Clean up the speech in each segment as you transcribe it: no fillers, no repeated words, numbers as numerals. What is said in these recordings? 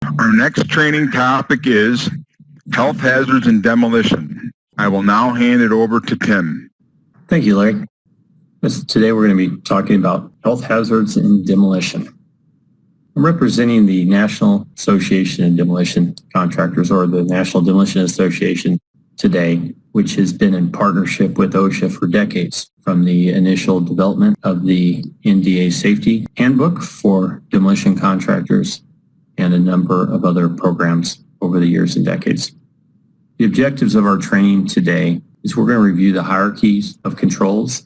Our next training topic is health hazards and demolition. I will now hand it over to Tim. Thank you, Larry. Today we're going to be talking about health hazards and demolition. I'm representing the National Association of Demolition Contractors, or the National Demolition Association today, which has been in partnership with OSHA for decades, from the initial development of the NDA Safety Handbook for demolition contractors and a number of other programs over the years and decades. The objectives of our training today is we're going to review the hierarchies of controls,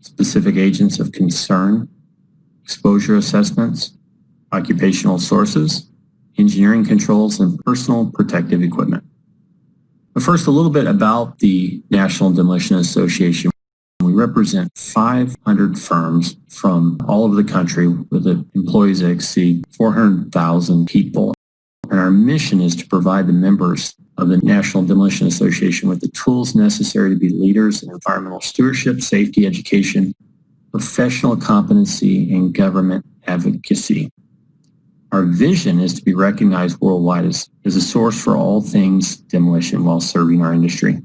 specific agents of concern, exposure assessments, occupational sources, engineering controls, and personal protective equipment. But first, a little bit about the National Demolition Association. We represent 500 firms from all over the country with employees that exceed 400,000 people. And our mission is to provide the members of the National Demolition Association with the tools necessary to be leaders in environmental stewardship, safety, education, professional competency, and government advocacy. Our vision is to be recognized worldwide as a source for all things demolition while serving our industry.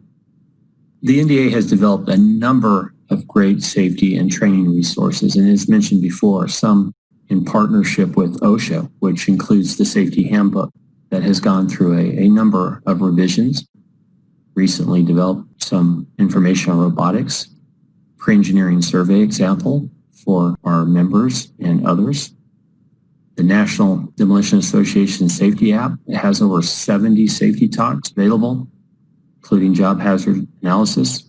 The NDA has developed a number of great safety and training resources, and as mentioned before, some in partnership with OSHA, which includes the Safety Handbook that has gone through a number of revisions, recently developed some information on robotics, pre-engineering survey example for our members and others. The National Demolition Association Safety app has over 70 safety talks available, including job hazard analysis.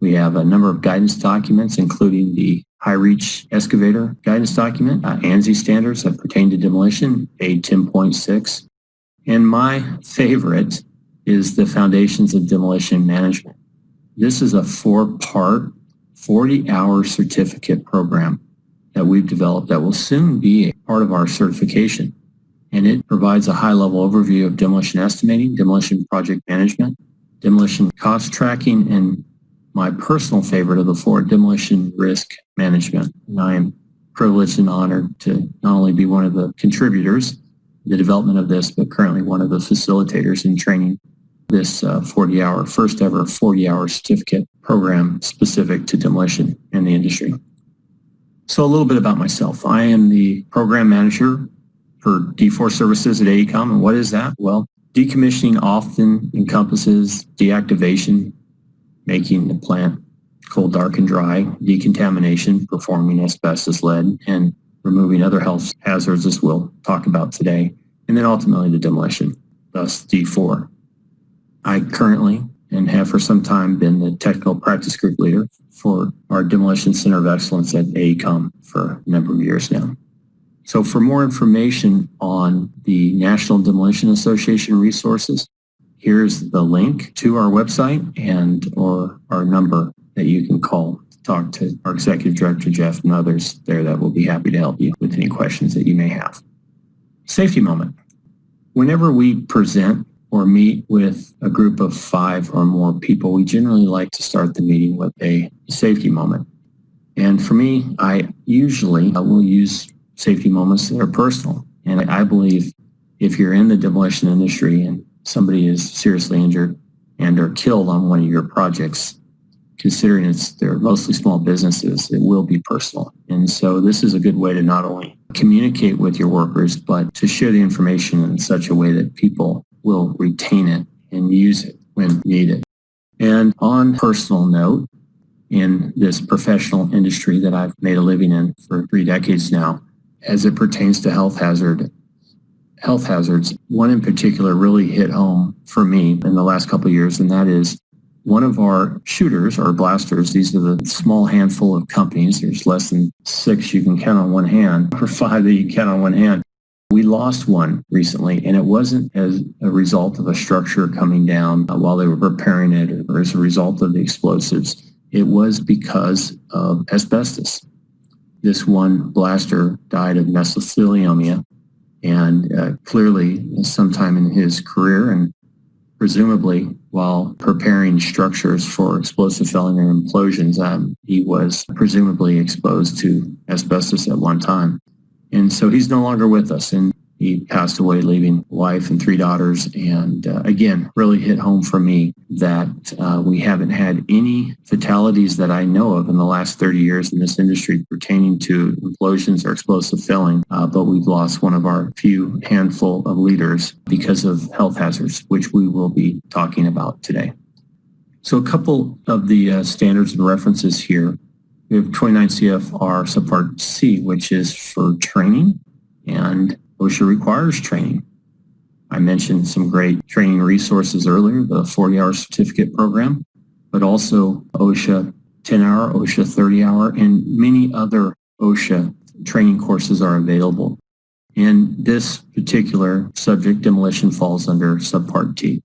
We have a number of guidance documents, including the High Reach Excavator guidance document, ANSI standards that pertain to demolition, A10.6. And my favorite is the Foundations of Demolition Management. This is a 4-part, 40-hour certificate program that we've developed that will soon be a part of our certification. And it provides a high-level overview of demolition estimating, demolition project management, demolition cost tracking, and my personal favorite of the 4, demolition risk management. And I am privileged and honored to not only be one of the contributors in the development of this, but currently one of the facilitators in training this first ever 40-hour certificate program specific to demolition in the industry. So a little bit about myself. I am the program manager for D4 services at AECOM. And what is that? Well, decommissioning often encompasses deactivation, making the plant cold, dark, and dry, decontamination, performing asbestos, lead, and removing other health hazards, as we'll talk about today, and then ultimately the demolition, thus D4. I currently and have for some time been the technical practice group leader for our Demolition Center of Excellence at AECOM for a number of years now. So for more information on the National Demolition Association resources, here's the link to our website or our number that you can call to talk to our Executive Director, Jeff, and others there that will be happy to help you with any questions that you may have. Safety moment. Whenever we present or meet with a group of 5 or more people, we generally like to start the meeting with a safety moment. And for me, I usually will use safety moments that are personal. And I believe if you're in the demolition industry and somebody is seriously injured and or killed on one of your projects, considering they're mostly small businesses, it will be personal. And so this is a good way to not only communicate with your workers, but to share the information in such a way that people will retain it and use it when needed. And on a personal note, in this professional industry that I've made a living in for 3 decades now, as it pertains to health hazards, one in particular really hit home for me in the last couple of years, and that is one of our shooters or blasters. These are the small handful of companies. There's less than 6 you can count on one hand, or 5 that you can count on one hand. We lost one recently, and it wasn't as a result of a structure coming down while they were repairing it or as a result of the explosives. It was because of asbestos. This one blaster died of mesothelioma, and clearly sometime in his career and presumably while preparing structures for explosive failure and implosions, he was presumably exposed to asbestos at one time. And so he's no longer with us. And He passed away, leaving a wife and 3 daughters. And again, really hit home for me that we haven't had any fatalities that I know of in the last 30 years in this industry pertaining to implosions or explosive filling. But we've lost one of our few handful of leaders because of health hazards, which we will be talking about today. So a couple of the standards and references here. We have 29 CFR subpart C, which is for training, and OSHA requires training. I mentioned some great training resources earlier, the 40-hour certificate program, but also OSHA 10-hour, OSHA 30-hour, and many other OSHA training courses are available. And this particular subject, demolition, falls under subpart T.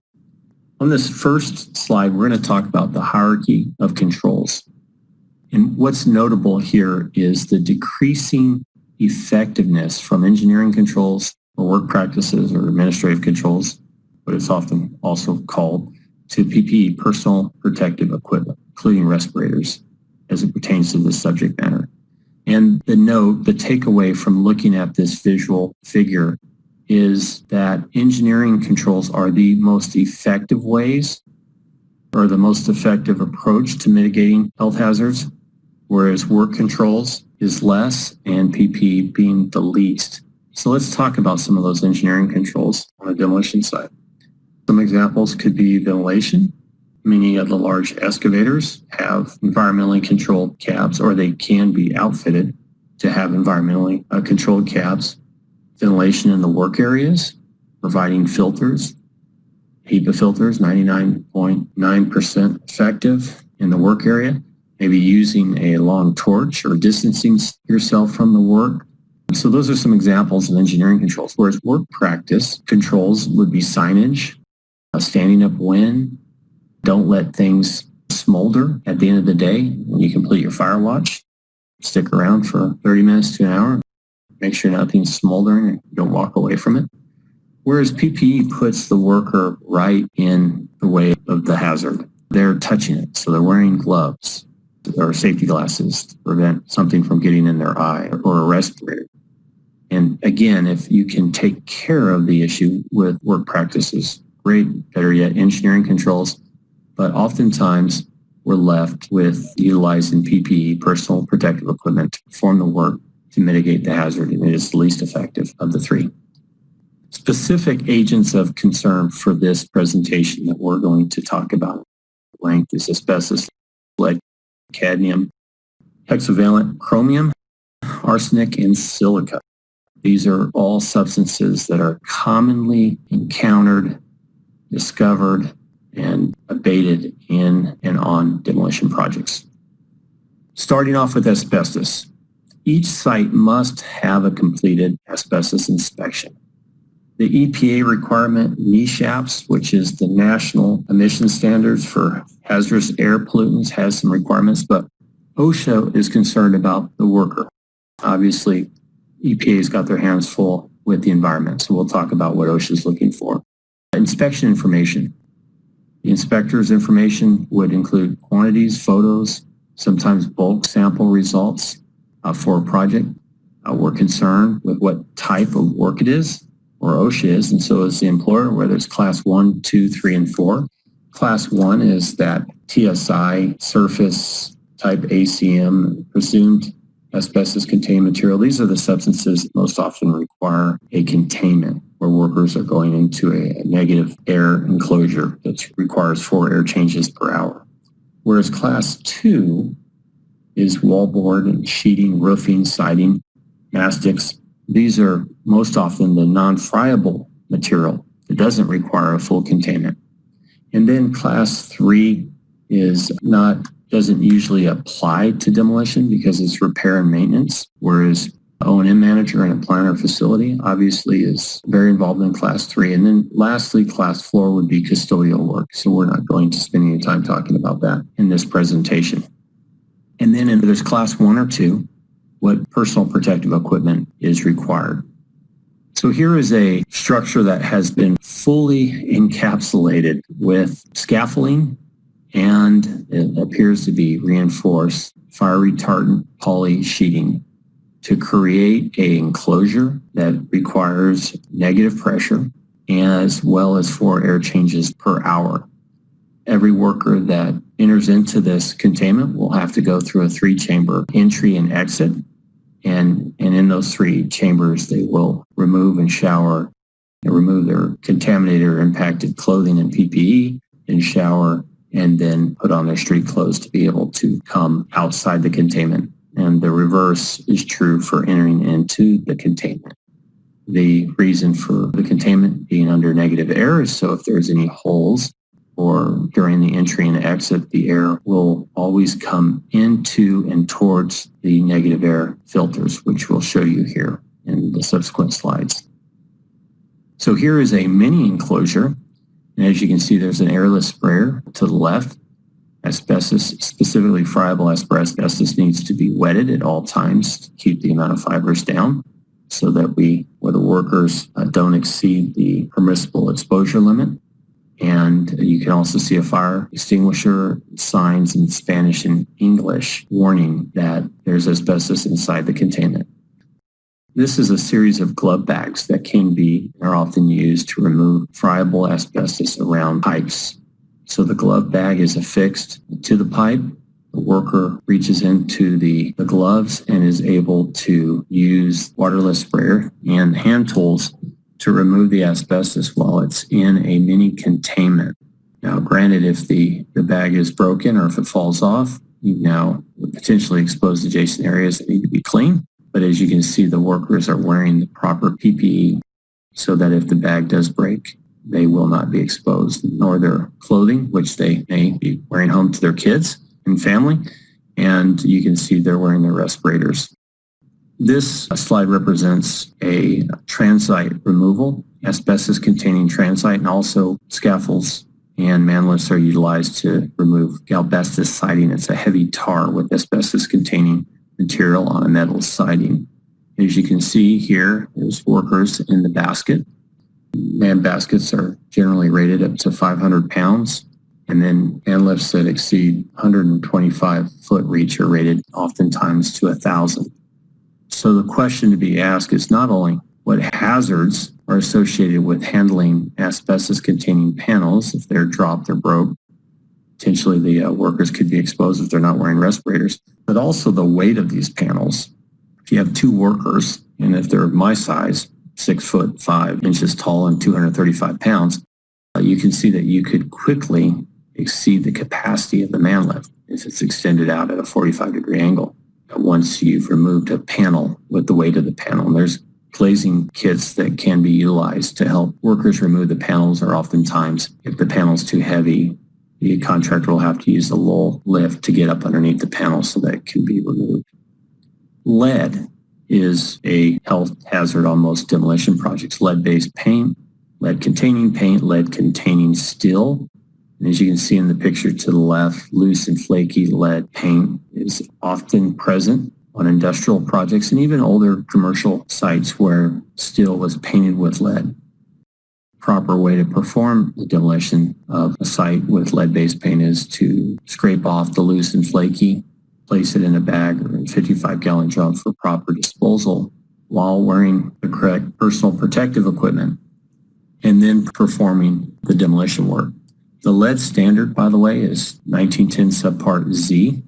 On this first slide, we're going to talk about the hierarchy of controls. And what's notable here is the decreasing effectiveness from engineering controls or work practices or administrative controls, what it's often also called, to PPE, personal protective equipment, including respirators, as it pertains to this subject matter. And the note, the takeaway from looking at this visual figure is that engineering controls are the most effective ways or the most effective approach to mitigating health hazards, whereas work controls is less and PPE being the least. So let's talk about some of those engineering controls on the demolition side. Some examples could be ventilation. Many of the large excavators have environmentally controlled cabs, or they can be outfitted to have environmentally controlled cabs. Ventilation in the work areas, providing filters, HEPA filters, 99.9% effective in the work area. Maybe using a long torch or distancing yourself from the work. So those are some examples of engineering controls, whereas work practice controls would be signage, standing up when, don't let things smolder at the end of the day when you complete your fire watch. Stick around for 30 minutes to an hour. Make sure nothing's smoldering and don't walk away from it. Whereas PPE puts the worker right in the way of the hazard. They're touching it, so they're wearing gloves or safety glasses to prevent something from getting in their eye or a respirator. And again, if you can take care of the issue with work practices, great, better yet, engineering controls, but oftentimes we're left with utilizing PPE, personal protective equipment, to perform the work to mitigate the hazard, and it is the least effective of the three. Specific agents of concern for this presentation that we're going to talk about at length is asbestos, lead, cadmium, hexavalent chromium, arsenic, and silica. These are all substances that are commonly encountered, discovered, and abated in and on demolition projects. Starting off with asbestos. Each site must have a completed asbestos inspection. The EPA requirement, NESHAPS, which is the National Emission Standards for Hazardous Air Pollutants, has some requirements, but OSHA is concerned about the worker. Obviously, EPA's got their hands full with the environment, so we'll talk about what OSHA is looking for. Inspection information. The inspector's information would include quantities, photos, sometimes bulk sample results for a project. We're concerned with what type of work it is, or OSHA is, and so is the employer, whether it's class 1, 2, 3, and 4. Class 1 is that TSI, surface type ACM, presumed asbestos-containing material. These are the substances that most often require a containment, where workers are going into a negative air enclosure that requires 4 air changes per hour. Whereas class 2 is wallboard and sheeting, roofing, siding, mastics. These are most often the non-friable material that doesn't require a full containment. And then class 3 doesn't usually apply to demolition because it's repair and maintenance, whereas O&M manager in a plant or facility obviously is very involved in class 3. And then lastly, class 4 would be custodial work. So we're not going to spend any time talking about that in this presentation. And then there's class 1 or 2, what personal protective equipment is required. So here is a structure that has been fully encapsulated with scaffolding, and it appears to be reinforced fire retardant poly sheeting. to create an enclosure that requires negative pressure as well as 4 air changes per hour. Every worker that enters into this containment will have to go through a 3-chamber entry and exit. And in those 3 chambers, they will remove and shower and remove their contaminated or impacted clothing and PPE, and shower, and then put on their street clothes to be able to come outside the containment. And the reverse is true for entering into the containment. The reason for the containment being under negative air is so if there's any holes or during the entry and exit, the air will always come into and towards the negative air filters, which we'll show you here in the subsequent slides. So here is a mini enclosure. And as you can see, there's an airless sprayer to the left. Asbestos, specifically friable asbestos, needs to be wetted at all times to keep the amount of fibers down so that the workers don't exceed the permissible exposure limit. And you can also see a fire extinguisher signs in Spanish and English warning that there's asbestos inside the containment. This is a series of glove bags that can be and are often used to remove friable asbestos around pipes. So the glove bag is affixed to the pipe. The worker reaches into the gloves and is able to use waterless sprayer and hand tools to remove the asbestos while it's in a mini containment. Now, granted, if the bag is broken or if it falls off, you now potentially expose adjacent areas that need to be cleaned. But as you can see, the workers are wearing the proper PPE so that if the bag does break, they will not be exposed, nor their clothing, which they may be wearing home to their kids and family. And you can see they're wearing their respirators. This slide represents a transite removal, asbestos-containing transite, and also scaffolds and man lifts are utilized to remove asbestos siding. It's a heavy tar with asbestos-containing material on a metal siding. As you can see here, there's workers in the basket. Man baskets are generally rated up to 500 pounds, and then man lifts that exceed 125-foot reach are rated oftentimes to 1,000. So the question to be asked is not only what hazards are associated with handling asbestos-containing panels. If they're dropped or broke, potentially the workers could be exposed if they're not wearing respirators, but also the weight of these panels. If you have 2 workers, and if they're my size, 6 foot 5 inches tall and 235 pounds, you can see that you could quickly exceed the capacity of the man lift if it's extended out at a 45-degree angle once you've removed a panel with the weight of the panel. And there's glazing kits that can be utilized to help workers remove the panels, or oftentimes if the panel's too heavy, the contractor will have to use the low lift to get up underneath the panel so that it can be removed. Lead is a health hazard on most demolition projects. Lead-based paint, lead-containing steel. And as you can see in the picture to the left, loose and flaky lead paint is often present on industrial projects and even older commercial sites where steel was painted with lead. Proper way to perform the demolition of a site with lead-based paint is to scrape off the loose and flaky, place it in a bag or a 55-gallon drum for proper disposal while wearing the correct personal protective equipment, and then performing the demolition work. The lead standard, by the way, is 1910 subpart Z,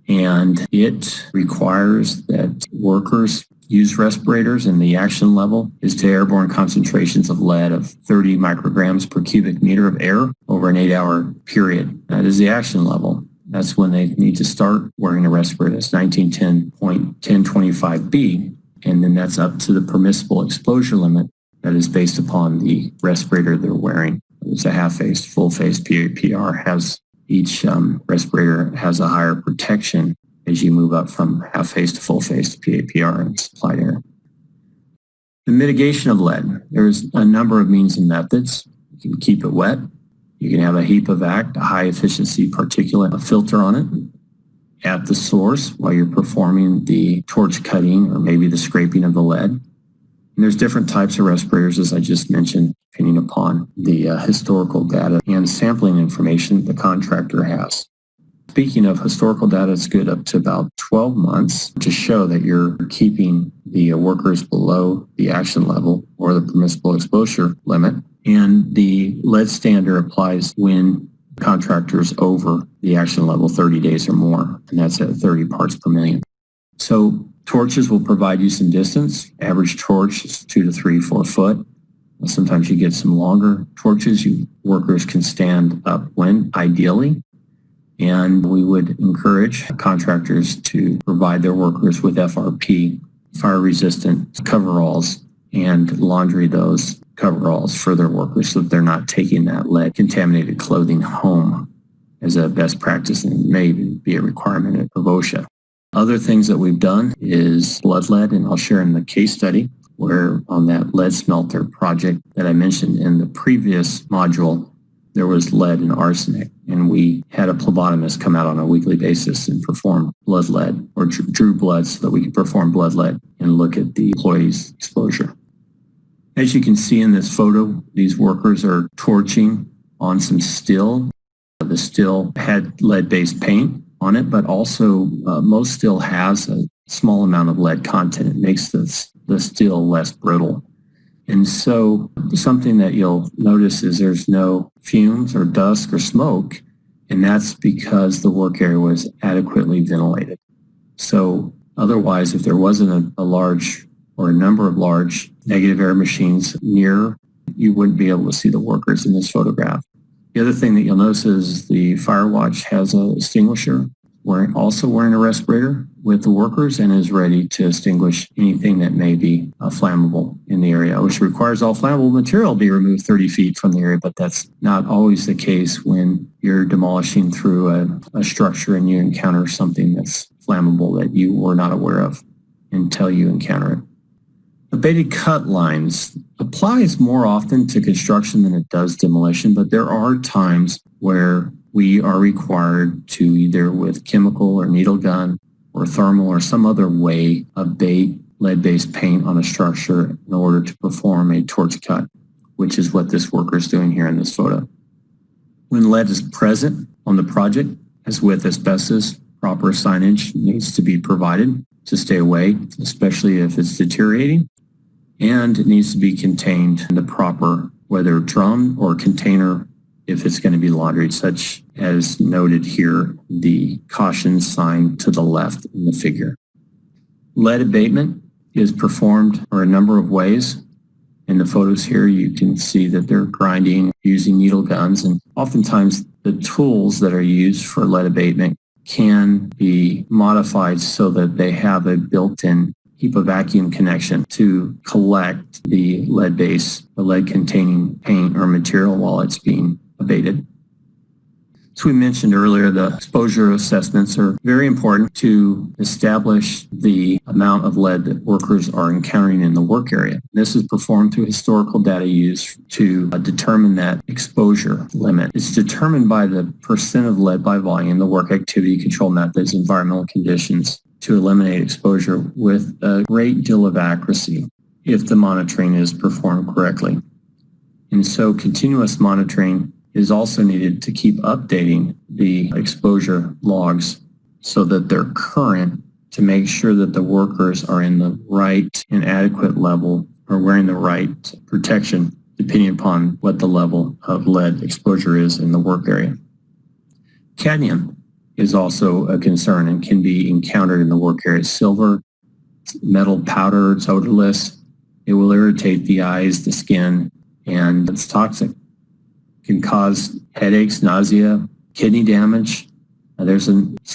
and it requires that workers use respirators, and the action level is to airborne concentrations of lead of 30 micrograms per cubic meter of air over an 8-hour period. That is the action level. That's when they need to start wearing a respirator. That's 1910.1025B, and then that's up to the permissible exposure limit that is based upon the respirator they're wearing. It's a half-faced, full-faced PAPR. Each respirator has a higher protection as you move up from half-face to full-face to PAPR and supplied air. The mitigation of lead. There's a number of means and methods. You can keep it wet. You can have a heap evac, a high-efficiency particulate filter on it at the source while you're performing the torch cutting or maybe the scraping of the lead. And there's different types of respirators, as I just mentioned, depending upon the historical data and sampling information the contractor has. Speaking of historical data, it's good up to about 12 months to show that you're keeping the workers below the action level or the permissible exposure limit. And the lead standard applies when contractors over the action level 30 days or more, and that's at 30 parts per million. So torches will provide you some distance. Average torch is 2 to 3, 4 foot. Sometimes you get some longer torches. Workers can stand upwind, ideally. And we would encourage contractors to provide their workers with FRP, fire-resistant coveralls, and laundry those coveralls for their workers so that they're not taking that lead-contaminated clothing home as a best practice, and may even be a requirement at OSHA. Other things that we've done is blood lead, and I'll share in the case study where on that lead smelter project that I mentioned in the previous module, there was lead and arsenic, and we had a phlebotomist come out on a weekly basis and perform blood lead or drew blood so that we could perform blood lead and look at the employee's exposure. As you can see in this photo, these workers are torching on some steel. The steel had lead-based paint on it, but also most steel has a small amount of lead content. It makes the steel less brittle. And so something that you'll notice is there's no fumes or dust or smoke, and that's because the work area was adequately ventilated. So otherwise, if there wasn't a large or a number of large negative air machines near, you wouldn't be able to see the workers in this photograph. The other thing that you'll notice is the fire watch has a extinguisher, also wearing a respirator with the workers, and is ready to extinguish anything that may be flammable in the area, which requires all flammable material be removed 30 feet from the area, but that's not always the case when you're demolishing through a structure and you encounter something that's flammable that you were not aware of until you encounter it. Abated cut lines applies more often to construction than it does demolition, but there are times where we are required to either with chemical or needle gun or thermal or some other way abate lead-based paint on a structure in order to perform a torch cut, which is what this worker is doing here in this photo. When lead is present on the project, as with asbestos, proper signage needs to be provided to stay away, especially if it's deteriorating, and it needs to be contained in the proper, whether drum or container, if it's going to be laundried, such as noted here, the caution sign to the left in the figure. Lead abatement is performed in a number of ways. In the photos here, you can see that they're grinding using needle guns, and oftentimes the tools that are used for lead abatement can be modified so that they have a built-in HEPA vacuum connection to collect the lead base, the lead-containing paint or material while it's being abated. As we mentioned earlier, the exposure assessments are very important to establish the amount of lead that workers are encountering in the work area. This is performed through historical data used to determine that exposure limit. It's determined by the percent of lead by volume, the work activity control methods, environmental conditions, to eliminate exposure with a great deal of accuracy if the monitoring is performed correctly. And so continuous monitoring is also needed to keep updating the exposure logs so that they're current, to make sure that the workers are in the right and adequate level or wearing the right protection depending upon what the level of lead exposure is in the work area. Cadmium is also a concern and can be encountered in the work area. Silver, metal powder, it's odorless. It will irritate the eyes, the skin, and it's toxic. It can cause headaches, nausea, kidney damage. It's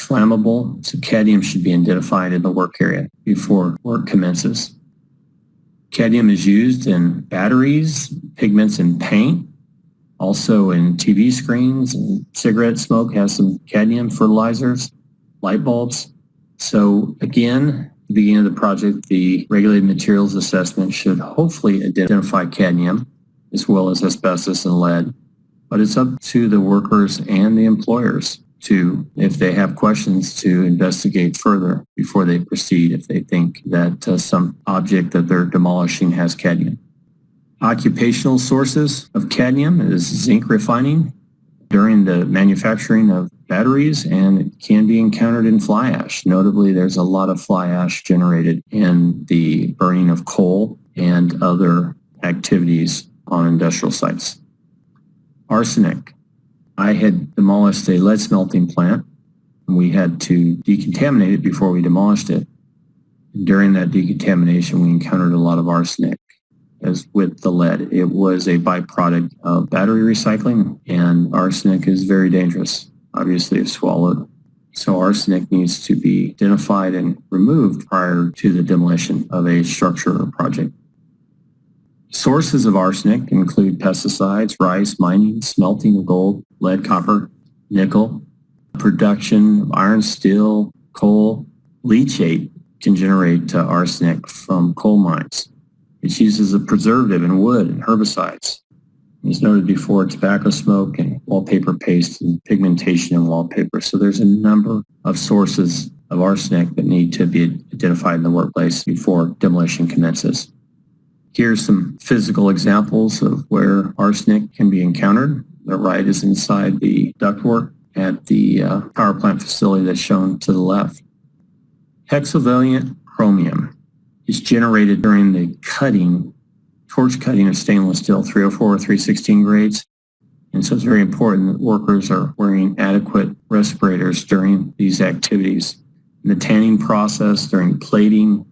flammable, so cadmium should be identified in the work area before work commences. Cadmium is used in batteries, pigments, and paint. Also in TV screens, and cigarette smoke has some cadmium fertilizers, light bulbs. So again, at the beginning of the project, the regulated materials assessment should hopefully identify cadmium as well as asbestos and lead. But it's up to the workers and the employers to, if they have questions, to investigate further before they proceed if they think that some object that they're demolishing has cadmium. Occupational sources of cadmium is zinc refining. During the manufacturing of batteries, and it can be encountered in fly ash. Notably, there's a lot of fly ash generated in the burning of coal and other activities on industrial sites. Arsenic. I had demolished a lead smelting plant, and we had to decontaminate it before we demolished it. During that decontamination, we encountered a lot of arsenic. As with the lead, it was a byproduct of battery recycling, and arsenic is very dangerous, obviously, if swallowed. So arsenic needs to be identified and removed prior to the demolition of a structure or project. Sources of arsenic include pesticides, rice, mining, smelting of gold, lead, copper, nickel, production of iron, steel, coal. Leachate can generate arsenic from coal mines. It's used as a preservative in wood and herbicides. As noted before, tobacco smoke and wallpaper paste and pigmentation in wallpaper. So there's a number of sources of arsenic that need to be identified in the workplace before demolition commences. Here's some physical examples of where arsenic can be encountered. The right is inside the ductwork at the power plant facility that's shown to the left. Hexavalent chromium is generated during the torch cutting of stainless steel 304 or 316 grades. And so it's very important that workers are wearing adequate respirators during these activities. In the tanning process, during plating,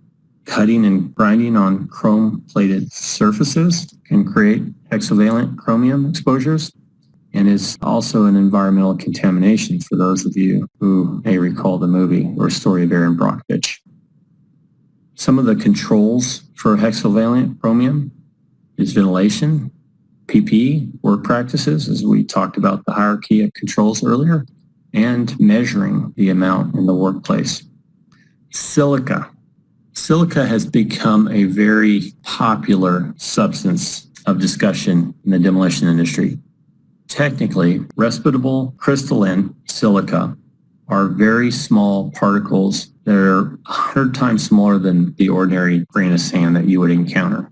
cutting and grinding on chrome-plated surfaces can create hexavalent chromium exposures, and is also an environmental contamination for those of you who may recall the movie or Story of Aaron Brockovich. Some of the controls for hexavalent chromium is ventilation, PPE, work practices, as we talked about the hierarchy of controls earlier, and measuring the amount in the workplace. Silica. Silica has become a very popular substance of discussion in the demolition industry. Technically, respirable crystalline silica are very small particles that are 100 times smaller than the ordinary grain of sand that you would encounter.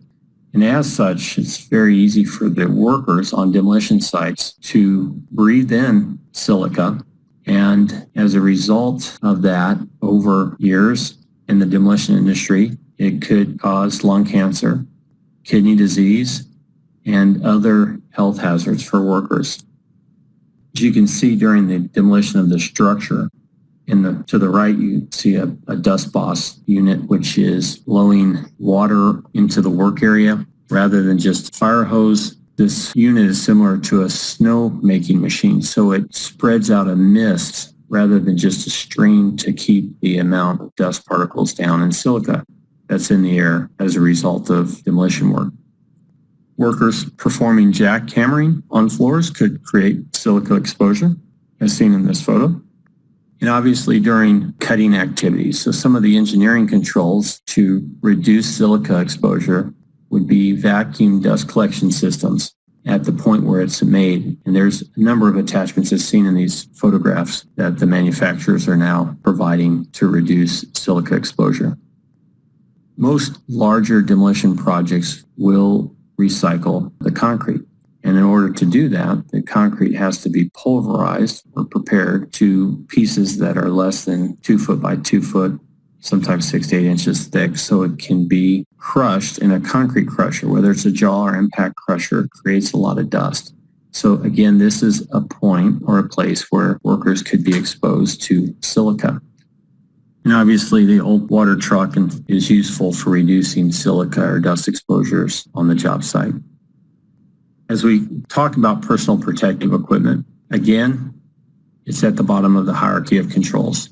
And as such, it's very easy for the workers on demolition sites to breathe in silica. And as a result of that, over years in the demolition industry, it could cause lung cancer, kidney disease, and other health hazards for workers. As you can see during the demolition of the structure, to the right, you see a dust boss unit, which is blowing water into the work area rather than just fire hose. This unit is similar to a snow making machine, so it spreads out a mist rather than just a stream to keep the amount of dust particles down in silica that's in the air as a result of demolition work. Workers performing jackhammering on floors could create silica exposure, as seen in this photo. And obviously during cutting activities. So some of the engineering controls to reduce silica exposure would be vacuum dust collection systems at the point where it's made. And there's a number of attachments as seen in these photographs that the manufacturers are now providing to reduce silica exposure. Most larger demolition projects will recycle the concrete. And in order to do that, the concrete has to be pulverized or prepared to pieces that are less than 2 foot by 2 foot, sometimes 6 to 8 inches thick, so it can be crushed in a concrete crusher. Whether it's a jaw or impact crusher, it creates a lot of dust. So again, this is a point or a place where workers could be exposed to silica. And obviously the old water truck is useful for reducing silica or dust exposures on the job site. As we talk about personal protective equipment, again, it's at the bottom of the hierarchy of controls.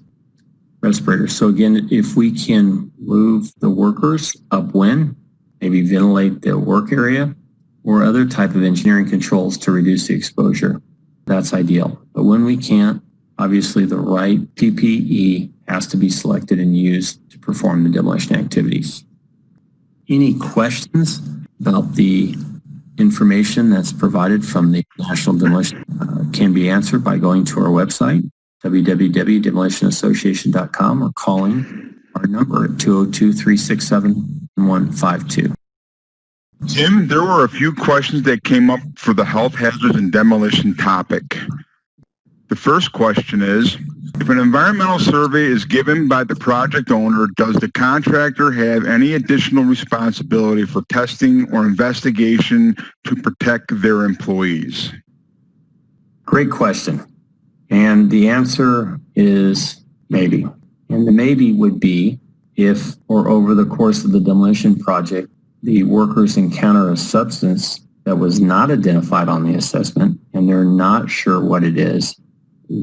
Respirators. So again, if we can move the workers upwind, maybe ventilate the work area, or other type of engineering controls to reduce the exposure, that's ideal. But when we can't, obviously the right PPE has to be selected and used to perform the demolition activities. Any questions about the information that's provided from the National Demolition can be answered by going to our website, www.demolitionassociation.com, or calling our number at 202-367-1152. Tim, there were a few questions that came up for the health hazards and demolition topic. The first question is, if an environmental survey is given by the project owner, does the contractor have any additional responsibility for testing or investigation to protect their employees? Great question. And the answer is maybe. And the maybe would be if, or over the course of the demolition project, the workers encounter a substance that was not identified on the assessment and they're not sure what it is,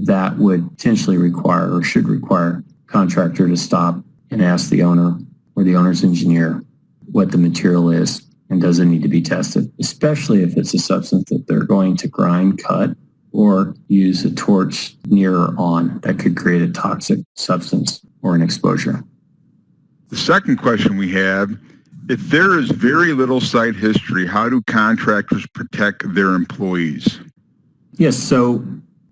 that would potentially require or should require contractor to stop and ask the owner or the owner's engineer what the material is and does it need to be tested, especially if it's a substance that they're going to grind, cut, or use a torch near or on that could create a toxic substance or an exposure. The second question we have, if there is very little site history, how do contractors protect their employees? Yes, so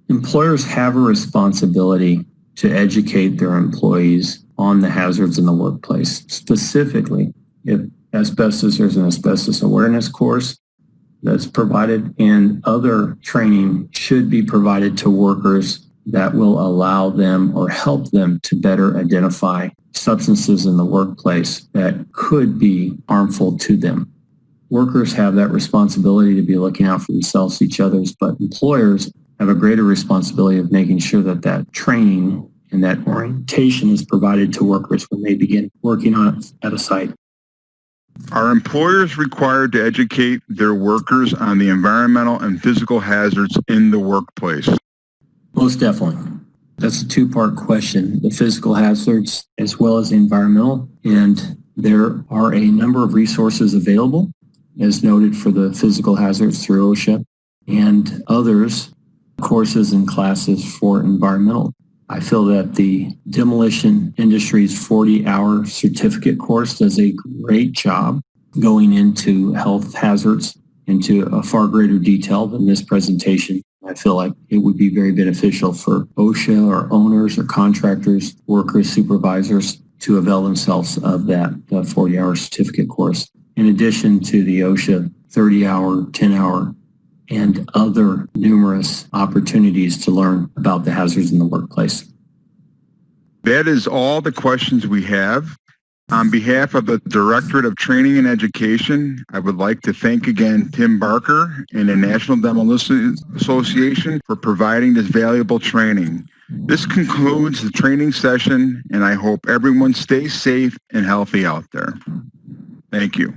employers have a responsibility to educate their employees on the hazards in the workplace. Specifically, if asbestos, there's an asbestos awareness course that's provided, and other training should be provided to workers that will allow them or help them to better identify substances in the workplace that could be harmful to them. Workers have that responsibility to be looking out for themselves, each other's, but employers have a greater responsibility of making sure that that training and that orientation is provided to workers when they begin working on it at a site. Are employers required to educate their workers on the environmental and physical hazards in the workplace? Most definitely. That's a two-part question, the physical hazards as well as the environmental. And there are a number of resources available, as noted for the physical hazards through OSHA, and others, courses and classes for environmental. I feel that the demolition industry's 40-hour certificate course does a great job going into health hazards into a far greater detail than this presentation. I feel like it would be very beneficial for OSHA or owners or contractors, workers, supervisors to avail themselves of that 40-hour certificate course. In addition to the OSHA 30-hour, 10-hour, and other numerous opportunities to learn about the hazards in the workplace. That is all the questions we have. On behalf of the Directorate of Training and Education, I would like to thank again Tim Barker and the National Demolition Association for providing this valuable training. This concludes the training session, and I hope everyone stays safe and healthy out there. Thank you.